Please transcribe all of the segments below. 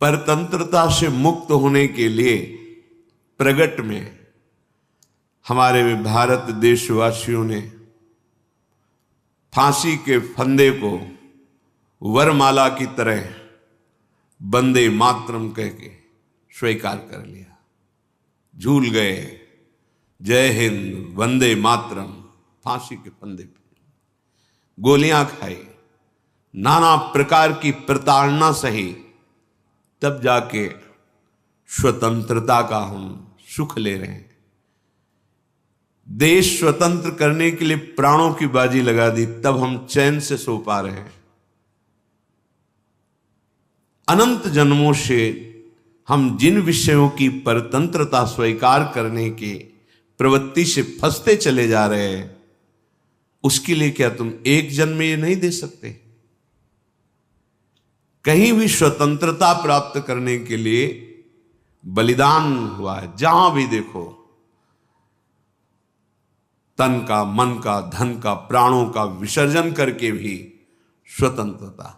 परतंत्रता से मुक्त होने के लिए प्रगट में हमारे भारत देशवासियों ने फांसी के फंदे को वरमाला की तरह वंदे मातरम कह के स्वीकार कर लिया। झूल गए, जय हिंद वंदे मातरम, फांसी के फंदे पे गोलियां खाई, नाना प्रकार की प्रताड़ना सही, तब जाके स्वतंत्रता का हम सुख ले रहे हैं। देश स्वतंत्र करने के लिए प्राणों की बाजी लगा दी, तब हम चैन से सो पा रहे हैं। अनंत जन्मों से हम जिन विषयों की परतंत्रता स्वीकार करने की प्रवृत्ति से फंसते चले जा रहे हैं, उसके लिए क्या तुम एक जन्म में ये नहीं दे सकते? कहीं भी स्वतंत्रता प्राप्त करने के लिए बलिदान हुआ है, जहां भी देखो, तन का, मन का, धन का, प्राणों का विसर्जन करके भी स्वतंत्रता।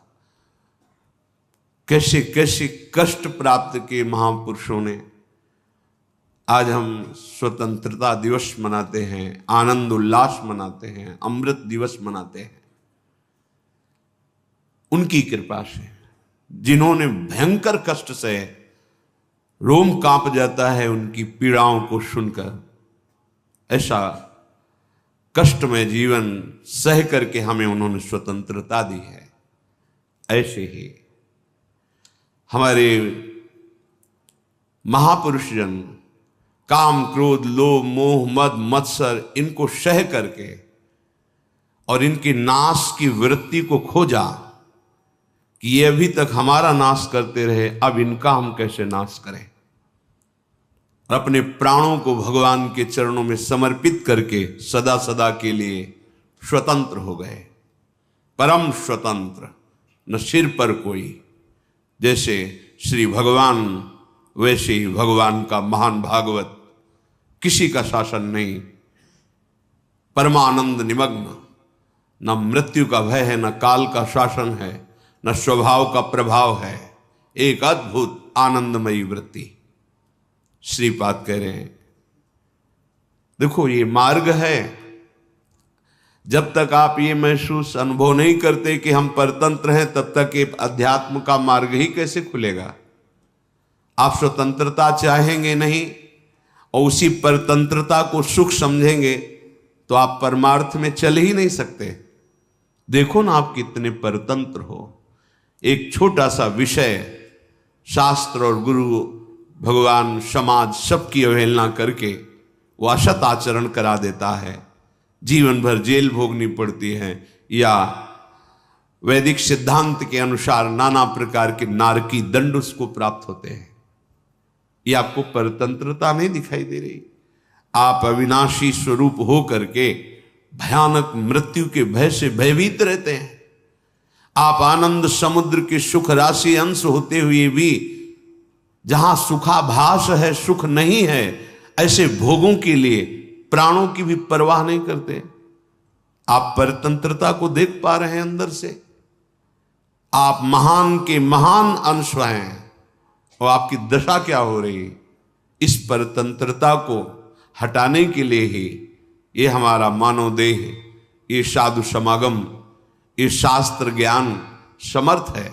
कैसे कैसे कष्ट प्राप्त किए महापुरुषों ने। आज हम स्वतंत्रता दिवस मनाते हैं, आनंद उल्लास मनाते हैं, अमृत दिवस मनाते हैं, उनकी कृपा से। जिन्होंने भयंकर कष्ट से रोम कांप जाता है उनकी पीड़ाओं को सुनकर, ऐसा कष्टमय जीवन सह करके हमें उन्होंने स्वतंत्रता दी है। ऐसे ही हमारे महापुरुष जन काम, क्रोध, लोभ, मोह, मद, मत्सर, इनको सह करके और इनके नाश की वृत्ति को खोजा कि ये अभी तक हमारा नाश करते रहे, अब इनका हम कैसे नाश करें। और अपने प्राणों को भगवान के चरणों में समर्पित करके सदा सदा के लिए स्वतंत्र हो गए। परम स्वतंत्र, न सिर पर कोई। जैसे श्री भगवान, वैसे ही भगवान का महान भागवत, किसी का शासन नहीं, परमानंद निमग्न, न मृत्यु का भय है, न काल का शासन है, न स्वभाव का प्रभाव है, एक अद्भुत आनंदमयी वृत्ति। श्रीपाद कह रहे हैं, देखो ये मार्ग है। जब तक आप ये महसूस अनुभव नहीं करते कि हम परतंत्र हैं, तब तक ये अध्यात्म का मार्ग ही कैसे खुलेगा। आप स्वतंत्रता चाहेंगे नहीं और उसी परतंत्रता को सुख समझेंगे तो आप परमार्थ में चल ही नहीं सकते। देखो ना आप कितने परतंत्र हो। एक छोटा सा विषय शास्त्र और गुरु, भगवान, समाज, सबकी अवहेलना करके वो असत आचरण करा देता है। जीवन भर जेल भोगनी पड़ती है, या वैदिक सिद्धांत के अनुसार नाना प्रकार के नारकी दंड उसको प्राप्त होते हैं। ये आपको परतंत्रता नहीं दिखाई दे रही। आप अविनाशी स्वरूप हो करके भयानक मृत्यु के भय से भयभीत रहते हैं। आप आनंद समुद्र के सुख राशि अंश होते हुए भी जहां सुखाभास है, सुख नहीं है, ऐसे भोगों के लिए प्राणों की भी परवाह नहीं करते। आप परतंत्रता को देख पा रहे हैं अंदर से। आप महान के महान अंश हैं और आपकी दशा क्या हो रही है। इस परतंत्रता को हटाने के लिए ही ये हमारा मानव देह, ये साधु समागम, ये शास्त्र ज्ञान समर्थ है।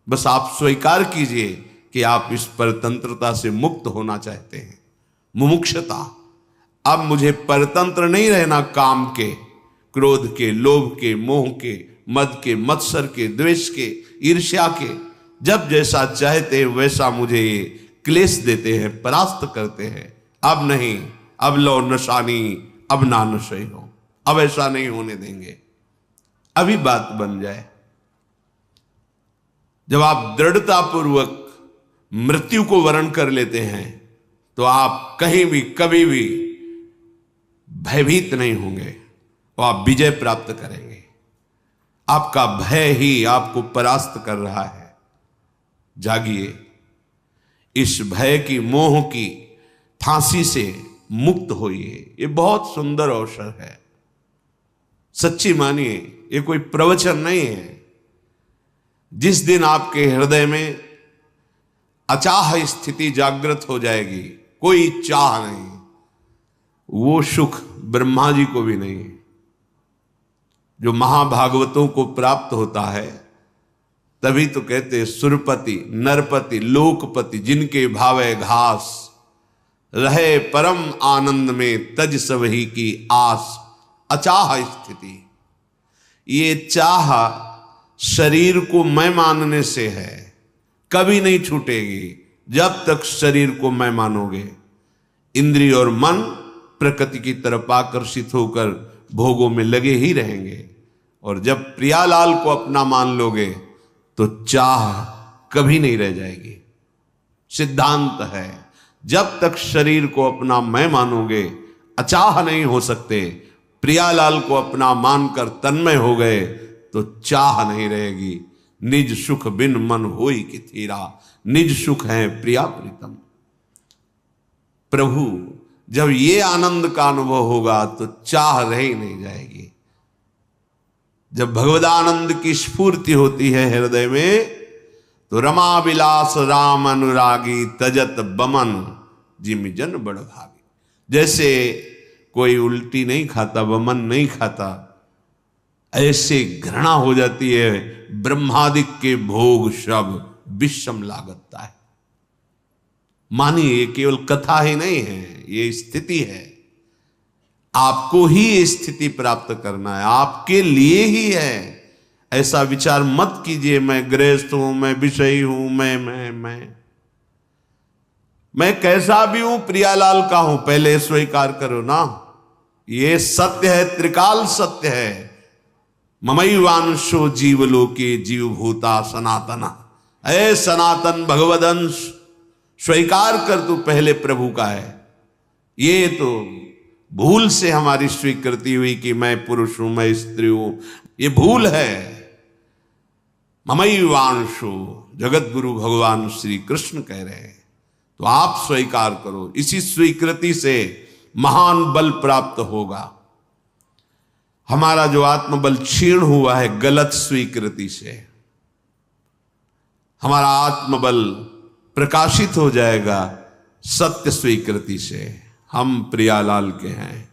बस आप स्वीकार कीजिए कि आप इस परतंत्रता से मुक्त होना चाहते हैं। मुमुक्षता, अब मुझे परतंत्र नहीं रहना काम के, क्रोध के, लोभ के, मोह के, मद के, मत्सर के, द्वेष के, ईर्ष्या के। जब जैसा चाहते हैं वैसा मुझे ये क्लेश देते हैं, परास्त करते हैं। अब नहीं, अब लो नशानी, अब ना नशे हो, अब ऐसा नहीं होने देंगे। अभी बात बन जाए। जब आप दृढ़ता पूर्वक मृत्यु को वरण कर लेते हैं तो आप कहीं भी कभी भी भयभीत नहीं होंगे और आप विजय प्राप्त करेंगे। आपका भय ही आपको परास्त कर रहा है। जागिए, इस भय की, मोह की फांसी से मुक्त होइए। ये बहुत सुंदर अवसर है। सच्ची मानिए, ये कोई प्रवचन नहीं है। जिस दिन आपके हृदय में अचाह स्थिति जागृत हो जाएगी, कोई चाह नहीं। वो सुख ब्रह्मा जी को भी नहीं जो महाभागवतों को प्राप्त होता है। तभी तो कहते सुरपति नरपति लोकपति जिनके भावे घास, रहे परम आनंद में तज सबही की आस। अचाह स्थिति, ये चाह शरीर को मैं मानने से है, कभी नहीं छूटेगी जब तक शरीर को मैं मानोगे। इंद्रिय और मन प्रकृति की तरफ आकर्षित होकर भोगों में लगे ही रहेंगे, और जब प्रियालाल को अपना मान लोगे तो चाह कभी नहीं रह जाएगी। सिद्धांत है, जब तक शरीर को अपना मैं मानोगे अचाह नहीं हो सकते। प्रियालाल को अपना मानकर तन्मय हो गए तो चाह नहीं रहेगी। निज सुख बिन मन होई कि थीरा, निज सुख है प्रिया प्रीतम। प्रभु जब ये आनंद का अनुभव होगा तो चाह रह ही नहीं जाएगी। जब भगवदानंद की स्फूर्ति होती है हृदय में तो रमा विलास राम अनुरागी तजत बमन जिम जन बड़ भागी। जैसे कोई उल्टी नहीं खाता, बमन नहीं खाता, ऐसे घृणा हो जाती है ब्रह्मादिक के भोग सब विषम लागता है। मानिए ये केवल कथा ही नहीं है, ये स्थिति है। आपको ही ये स्थिति प्राप्त करना है, आपके लिए ही है। ऐसा विचार मत कीजिए मैं गृहस्थ हूं, मैं विषयी हूं, मैं कैसा भी हूं, प्रियालाल का हूं, पहले स्वीकार करो ना। ये सत्य है, त्रिकाल सत्य है। ममैवांशो जीवलोके जीवभूता सनातना। ऐ सनातन भगवदंश स्वीकार कर, तू पहले प्रभु का है। ये तो भूल से हमारी स्वीकृति हुई कि मैं पुरुष हूं, मैं स्त्री हूं, ये भूल है। ममैवांशो जगत गुरु भगवान श्री कृष्ण कह रहे हैं, तो आप स्वीकार करो। इसी स्वीकृति से महान बल प्राप्त होगा। हमारा जो आत्मबल क्षीण हुआ है गलत स्वीकृति से, हमारा आत्मबल प्रकाशित हो जाएगा सत्य स्वीकृति से। हम प्रियालाल के हैं।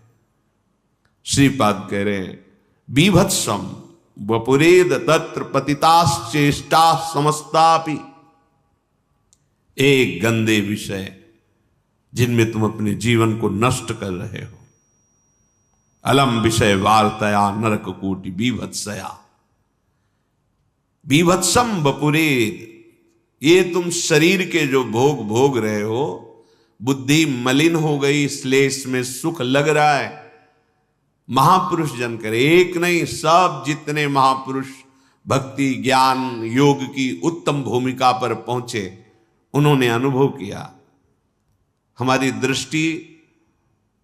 श्रीपाद कह रहे हैं बीभत्सम वपुरेद तत्र पतिताश्चेष्टा समस्तापि। एक गंदे विषय जिनमें तुम अपने जीवन को नष्ट कर रहे हो। अलम विषय वार्तया नरक कोटि बीभत्सया। बीभत्सम वपुरेद, ये तुम शरीर के जो भोग भोग रहे हो, बुद्धि मलिन हो गई, इसलिए इसमें सुख लग रहा है। महापुरुष जन करे, एक नहीं सब जितने महापुरुष भक्ति ज्ञान योग की उत्तम भूमिका पर पहुंचे, उन्होंने अनुभव किया। हमारी दृष्टि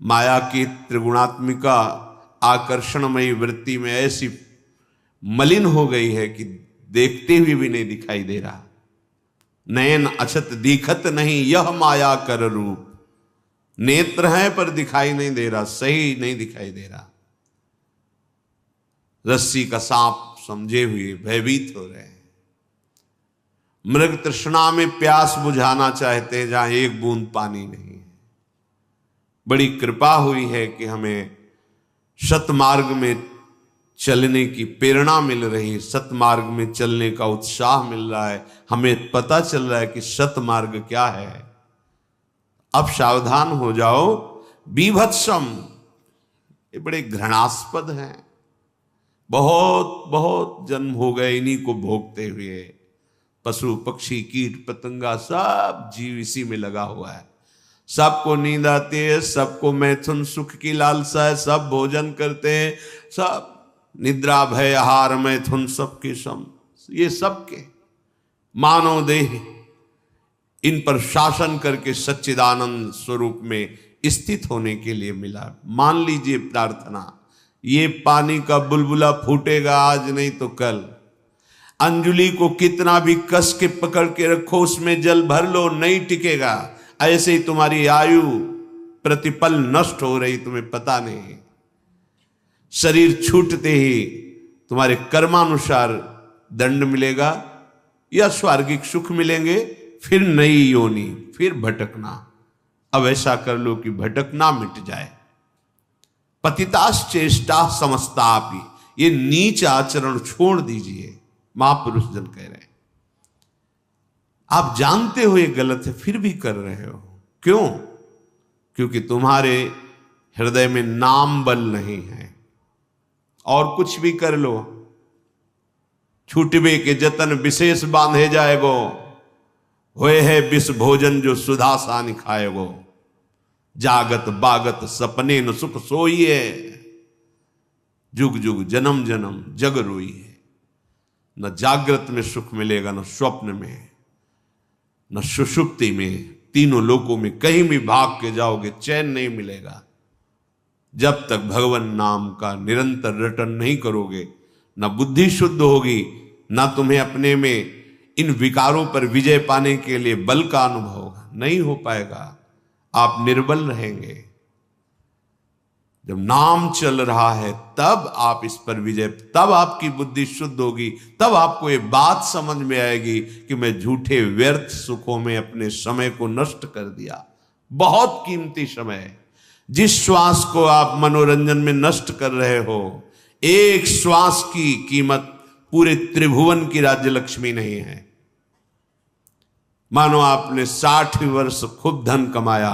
माया की त्रिगुणात्मिका आकर्षणमयी वृत्ति में ऐसी मलिन हो गई है कि देखते हुए भी नहीं दिखाई दे रहा। नयन अछत दिखत नहीं यह माया कर रूप। नेत्र हैं पर दिखाई नहीं दे रहा, सही नहीं दिखाई दे रहा। रस्सी का सांप समझे हुए भयभीत हो रहे हैं। मृग तृष्णा में प्यास बुझाना चाहते हैं जहां एक बूंद पानी नहीं है। बड़ी कृपा हुई है कि हमें सतमार्ग में चलने की प्रेरणा मिल रही है, सतमार्ग में चलने का उत्साह मिल रहा है। हमें पता चल रहा है कि सतमार्ग क्या है। अब सावधान हो जाओ। बीभत्सम, ये बड़े घृणास्पद हैं। बहुत बहुत जन्म हो गए इन्हीं को भोगते हुए। पशु पक्षी कीट पतंगा सब जीव इसी में लगा हुआ है। सबको नींद आती है, सबको मैथुन सुख की लालसा है, सब भोजन करते हैं, सब निद्रा भय आहार मैथुन सबके सम। ये सबके मानव देह इन पर शासन करके सच्चिदानंद स्वरूप में स्थित होने के लिए मिला। मान लीजिए प्रार्थना, ये पानी का बुलबुला फूटेगा आज नहीं तो कल। अंजुली को कितना भी कस के पकड़ के रखो, उसमें जल भर लो, नहीं टिकेगा। ऐसे ही तुम्हारी आयु प्रतिपल नष्ट हो रही, तुम्हें पता नहीं। शरीर छूटते ही तुम्हारे कर्मानुसार दंड मिलेगा या स्वर्गिक सुख मिलेंगे, फिर नई योनि, फिर भटकना। अब ऐसा कर लो कि भटकना मिट जाए। पतिताश्चेष्टा समस्तापि, ये नीच आचरण छोड़ दीजिए, महापुरुष जन कह रहे हैं। आप जानते हो ये गलत है, फिर भी कर रहे हो, क्यों? क्योंकि तुम्हारे हृदय में नाम बल नहीं है। और कुछ भी कर लो, छूटबे के जतन विशेष बांधे जाएगो, होए है विष भोजन जो सुधा सान खाएगो, जागत बागत सपने न सुख सोइए, जुग जुग जन्म जन्म जग रोइए। न जागृत में सुख मिलेगा, न स्वप्न में, न सुषुप्ति में, तीनों लोकों में कहीं भी भाग के जाओगे चैन नहीं मिलेगा। जब तक भगवान नाम का निरंतर रटन नहीं करोगे, न बुद्धि शुद्ध होगी, न तुम्हें अपने में इन विकारों पर विजय पाने के लिए बल का अनुभव होगा, नहीं हो पाएगा। आप निर्बल रहेंगे। जब नाम चल रहा है तब आप इस पर विजय, तब आपकी बुद्धि शुद्ध होगी, तब आपको ये बात समझ में आएगी कि मैं झूठे व्यर्थ सुखों में अपने समय को नष्ट कर दिया। बहुत कीमती समय, जिस श्वास को आप मनोरंजन में नष्ट कर रहे हो, एक श्वास की कीमत पूरे त्रिभुवन की राज्य लक्ष्मी नहीं है। मानो आपने 60 वर्ष खूब धन कमाया,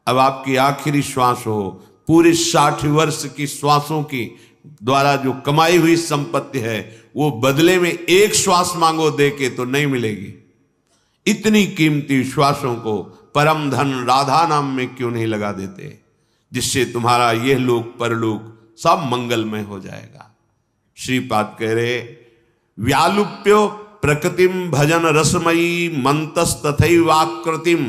अब आपकी आखिरी श्वास हो, पूरे 60 वर्ष की श्वासों की द्वारा जो कमाई हुई संपत्ति है वो बदले में एक श्वास मांगो दे के तो नहीं मिलेगी। इतनी कीमती श्वासों को परम धन राधा नाम में क्यों नहीं लगा देते, जिससे तुम्हारा यह लोक परलोक सब मंगलमय हो जाएगा। श्रीपाद कह रहे, व्यालुप्यो प्रकृतिम भजन रसमयी मंतस तथैवाकृतिम।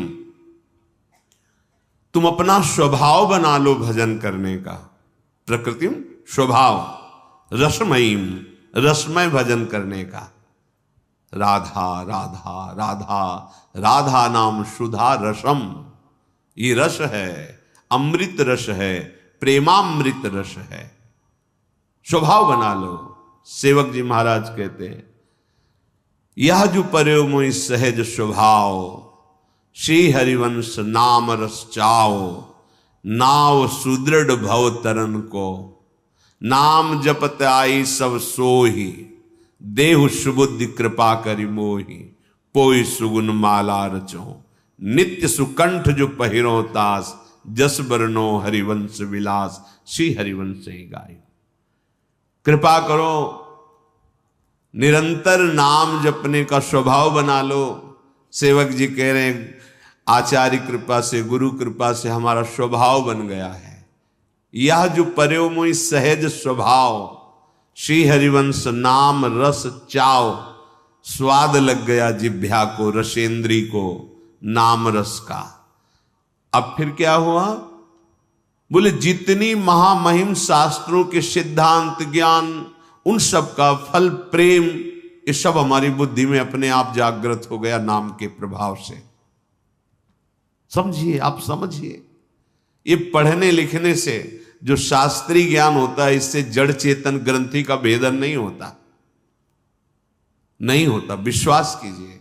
तुम अपना स्वभाव बना लो भजन करने का। प्रकृतिम स्वभाव, रसमयीम रसमय भजन करने का। राधा राधा राधा, राधा नाम सुधा रसम, ये रस है, अमृत रस है, प्रेमामृत रस है। स्वभाव बना लो। सेवक जी महाराज कहते हैं, यह जो पर्यो मोहि सहज स्वभाव, श्री हरिवंश नाम रस चाओ, नाव सुदृढ़ भव तरन को, नाम जपत आई सब सोही, देहु सुबुद्धि कृपा करि मोही, पोई सुगुन माला रचो, नित्य सुकंठ जो पहिरो तास, जस बरनो हरिवंश विलास, श्री हरिवंश ही गाय। कृपा करो, निरंतर नाम जपने का स्वभाव बना लो। सेवक जी कह रहे हैं, आचार्य कृपा से, गुरु कृपा से हमारा स्वभाव बन गया है। यह जो पर्यो मोहि सहज स्वभाव, श्री हरिवंश नाम रस चाओ, स्वाद लग गया जिह्वा को, रसेंद्री को नाम रस का। अब फिर क्या हुआ? बोले जितनी महामहिम शास्त्रों के सिद्धांत ज्ञान, उन सब का फल प्रेम, ये सब हमारी बुद्धि में अपने आप जागृत हो गया नाम के प्रभाव से। समझिए, आप समझिए, ये पढ़ने लिखने से जो शास्त्रीय ज्ञान होता है, इससे जड़ चेतन ग्रंथि का भेदन नहीं होता, नहीं होता। विश्वास कीजिए,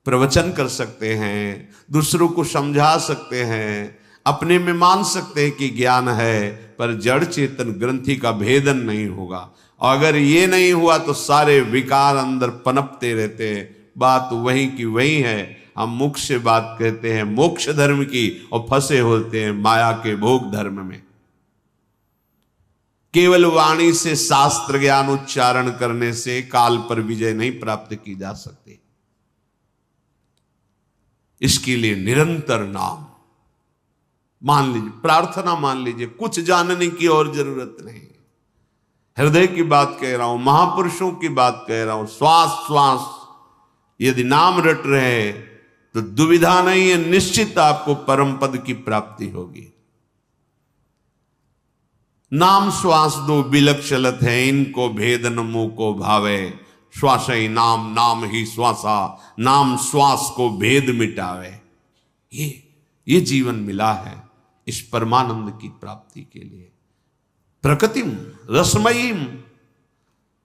प्रवचन कर सकते हैं, दूसरों को समझा सकते हैं, अपने में मान सकते हैं कि ज्ञान है, पर जड़ चेतन ग्रंथि का भेदन नहीं होगा। और अगर ये नहीं हुआ तो सारे विकार अंदर पनपते रहते हैं। बात वही की वही है। हम मुख से बात कहते हैं मोक्ष धर्म की और फंसे होते हैं माया के भोग धर्म में। केवल वाणी से शास्त्र ज्ञान उच्चारण करने से काल पर विजय नहीं प्राप्त की जा सकती। इसके लिए निरंतर नाम मान लीजिए, प्रार्थना मान लीजिए, कुछ जानने की और जरूरत नहीं। हृदय की बात कह रहा हूं, महापुरुषों की बात कह रहा हूं। श्वास श्वास यदि नाम रट रहे तो दुविधा नहीं है, निश्चित आपको परम पद की प्राप्ति होगी। नाम श्वास दो बिलक चलत है, इनको भेद न मुंह को भावे, श्वास ही नाम नाम ही श्वासा, नाम श्वास को भेद मिटावे। ये जीवन मिला है इस परमानंद की प्राप्ति के लिए। प्रकृतिम रसमयीम,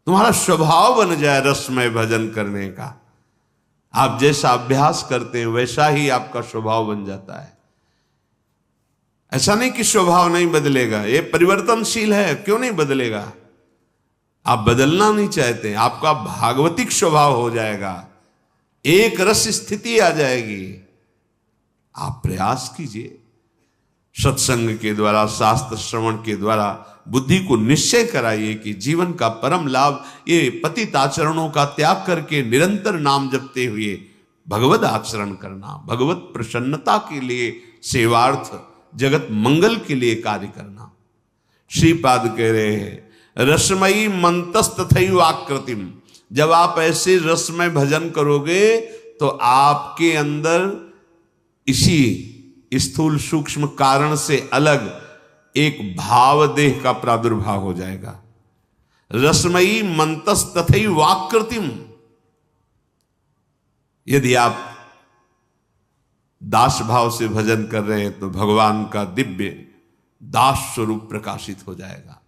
तुम्हारा स्वभाव बन जाए रसमय भजन करने का। आप जैसा अभ्यास करते हैं वैसा ही आपका स्वभाव बन जाता है। ऐसा नहीं कि स्वभाव नहीं बदलेगा, ये परिवर्तनशील है, क्यों नहीं बदलेगा। आप बदलना नहीं चाहते, आपका भागवतिक स्वभाव हो जाएगा, एक रस स्थिति आ जाएगी। आप प्रयास कीजिए, सत्संग के द्वारा, शास्त्र श्रवण के द्वारा बुद्धि को निश्चय कराइए कि जीवन का परम लाभ ये पतित आचरणों का त्याग करके निरंतर नाम जपते हुए भगवत आचरण करना, भगवत प्रसन्नता के लिए सेवार्थ, जगत मंगल के लिए कार्य करना। श्रीपाद कह रहे हैं रसमयी मंतस्तथैव आकृतिम, जब आप ऐसे रसमय भजन करोगे तो आपके अंदर इसी स्थूल सूक्ष्म कारण से अलग एक भाव देह का प्रादुर्भाव हो जाएगा। रसमयी मंतस्तथैव आकृतिम, यदि आप दास भाव से भजन कर रहे हैं तो भगवान का दिव्य दास स्वरूप प्रकाशित हो जाएगा।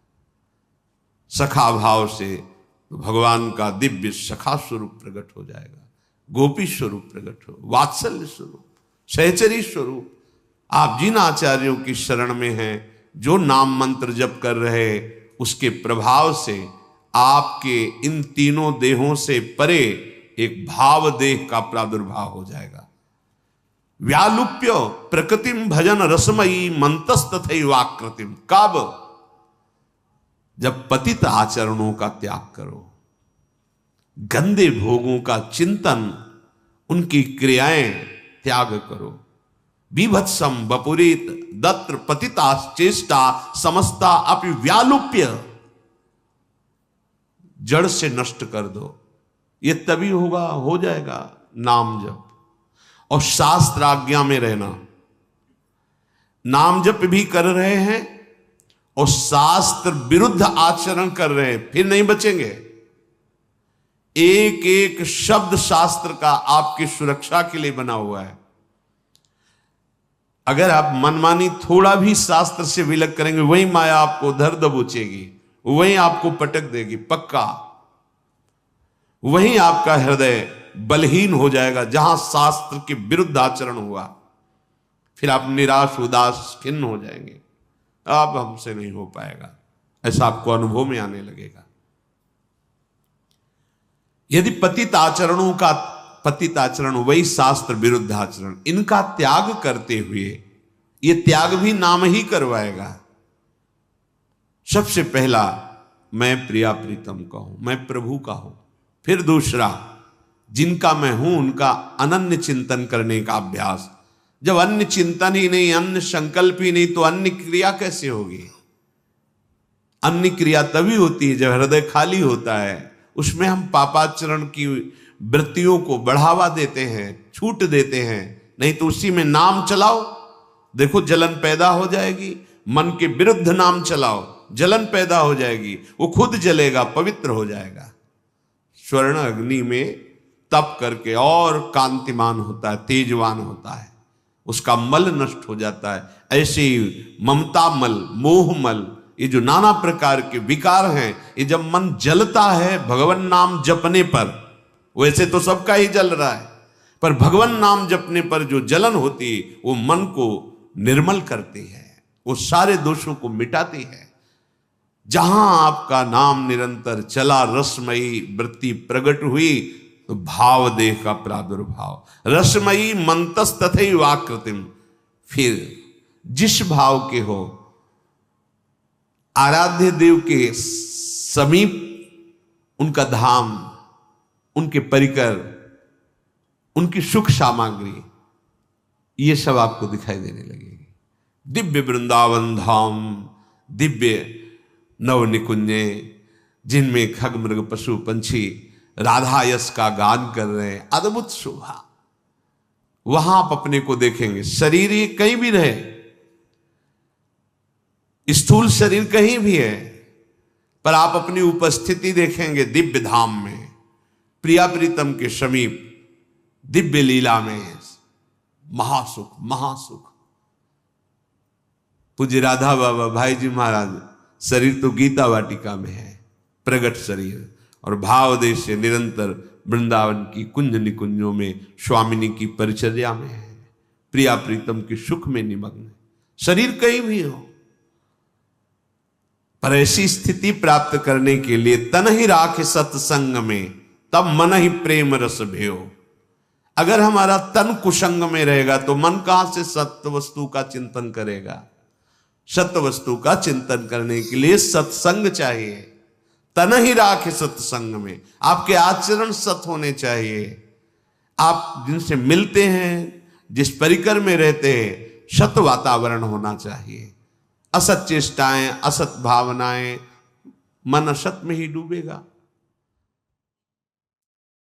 सखा भाव से तो भगवान का दिव्य सखा स्वरूप प्रकट हो जाएगा, गोपी स्वरूप प्रकट हो, वात्सल्य स्वरूप, सहचरी स्वरूप। आप जिन आचार्यों की शरण में हैं, जो नाम मंत्र जप कर रहे, उसके प्रभाव से आपके इन तीनों देहों से परे एक भाव देह का प्रादुर्भाव हो जाएगा। व्यालुप्य प्रकृतिम भजन रसमयी मंतस्तथैव आकृतिम, कब? जब पतित आचरणों का त्याग करो, गंदे भोगों का चिंतन, उनकी क्रियाएं त्याग करो। बीभत्सम वपुरित दत्र पतिताश्चेष्टा समस्ता अपि व्यालुप्य, जड़ से नष्ट कर दो। ये तभी होगा, हो जाएगा नाम जप और शास्त्र आज्ञा में रहना। नाम जप भी कर रहे हैं और शास्त्र विरुद्ध आचरण कर रहे हैं, फिर नहीं बचेंगे। एक एक शब्द शास्त्र का आपकी सुरक्षा के लिए बना हुआ है। अगर आप मनमानी थोड़ा भी शास्त्र से विलग करेंगे, वही माया आपको धर दबोचेगी, वही आपको पटक देगी पक्का। वही आपका हृदय बलहीन हो जाएगा जहां शास्त्र के विरुद्ध आचरण हुआ। फिर आप निराश, उदास, खिन्न हो जाएंगे, अब हमसे नहीं हो पाएगा, ऐसा आपको अनुभव में आने लगेगा। यदि पतित आचरणों का पतित आचरण वही शास्त्र विरुद्ध आचरण, इनका त्याग करते हुए, ये त्याग भी नाम ही करवाएगा। सबसे पहला मैं प्रिया प्रीतम का हूं, मैं प्रभु का हूं। फिर दूसरा, जिनका मैं हूं उनका अनन्य चिंतन करने का अभ्यास। जब अन्य चिंतन ही नहीं, अन्य संकल्प ही नहीं, तो अन्य क्रिया कैसे होगी? अन्य क्रिया तभी होती है जब हृदय खाली होता है। उसमें हम पापाचरण की वृत्तियों को बढ़ावा देते हैं, छूट देते हैं। नहीं तो उसी में नाम चलाओ, देखो जलन पैदा हो जाएगी। मन के विरुद्ध नाम चलाओ, जलन पैदा हो जाएगी, वो खुद जलेगा, पवित्र हो जाएगा। स्वर्ण अग्नि में तप करके और कांतिमान होता है, तेजवान होता है, उसका मल नष्ट हो जाता है। ऐसे ही ममता मल, मोह मल, ये जो नाना प्रकार के विकार हैं, ये जब मन जलता है भगवान नाम जपने पर, वैसे तो सबका ही जल रहा है, पर भगवान नाम जपने पर जो जलन होती है वो मन को निर्मल करती है, वो सारे दोषों को मिटाती है। जहां आपका नाम निरंतर चला, रसमयी वृत्ति प्रकट हुई, तो भाव देह का प्रादुर्भाव। रसमयी मंतस तथैव आकृतिम, फिर जिस भाव के हो, आराध्य देव के समीप उनका धाम, उनके परिकर, उनकी सुख सामग्री, ये सब आपको दिखाई देने लगेगी। दिव्य वृंदावन धाम, दिव्य नव निकुंजे, जिनमें खग मृग पशु पंछी राधा यश का गान कर रहे हैं, अद्भुत शोभा। वहां आप अपने को देखेंगे। शरीर ये कहीं भी रहे, स्थूल शरीर कहीं भी है, पर आप अपनी उपस्थिति देखेंगे दिव्य धाम में, प्रिया प्रीतम के समीप, दिव्य लीला में। महासुख, महासुख। पूज्य राधा बाबा भाई जी महाराज, शरीर तो गीता वाटिका में है, प्रगट शरीर, और भाव देश से निरंतर वृंदावन की कुंज निकुंजों में स्वामिनी की परिचर्या में है, प्रिया प्रीतम के सुख में निमग्न है। शरीर कहीं भी हो, पर ऐसी स्थिति प्राप्त करने के लिए तन ही राख सत्संग में, तब मन ही प्रेम रस भयो। अगर हमारा तन कुसंग में रहेगा तो मन कहां से सत्य वस्तु का चिंतन करेगा। सत्य वस्तु का चिंतन करने के लिए सत्संग चाहिए। तन ही राख सत्संग में, आपके आचरण सत होने चाहिए। आप जिनसे मिलते हैं, जिस परिकर में रहते हैं, सत वातावरण होना चाहिए। असत चेष्टाएं, असत भावनाएं, मन असत में ही डूबेगा।